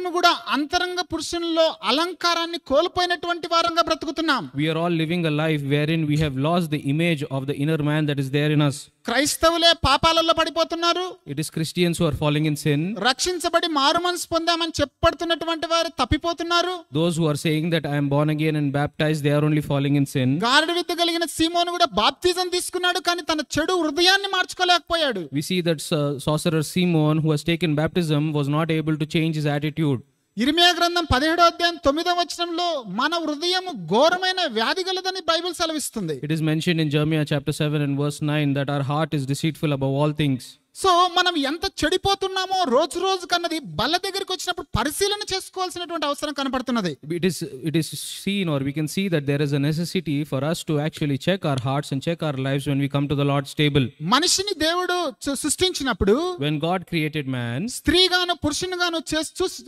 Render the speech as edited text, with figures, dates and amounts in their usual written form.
మనమందరం కూడా అంతరంగ పురుషునిలో అలంకారాన్ని కోల్పోయినటువంటి వారంగా బ్రతుకుతున్నాం. We are all living a life wherein we have lost the image of the inner man that is there in us. క్రైస్తవులే పాపాలలో పడిపోతున్నారు. It is Christians who are falling in sin. రక్షించబడి మారు మనసు పొందామని చెప్పడుతున్నటువంటి వారు తప్పిపోతున్నారు. Those who are saying that I am born again and baptized, they are only falling in sin. గారడి విద్య కలిగిన సీమోను కూడా బాప్తిజం తీసుకున్నాడు, కానీ తన చెడు హృదయాన్ని మార్చుకోలేకపోయాడు. We see that sorcerer Simon, who has taken baptism, was not able to change his attitude. ఇర్మియా గ్రంథం 17వ అధ్యాయం 9వ వచనంలో మన హృదయం ఘోరమైన వ్యాధి గలదని బైబిల్ సెలవిస్తుంది. It is mentioned in Jeremiah chapter 7 and verse 9 that our heart is deceitful above all things. So మనం ఎంత చెడిపోతున్నామో రోజు రోజు కన్నది బల్ల దగ్గరికి వచ్చినప్పుడు పరిశీలన చేసుకోవాల్సినటువంటి అవసరం కనపడుతున్నది. It is seen, or we can see that there is a necessity for us to actually check our hearts and check our lives when we come to the Lord's table. మనిషిని దేవుడు సృష్టించినప్పుడు When God created man, స్త్రీగాను పురుషునిగాను చేస్తూ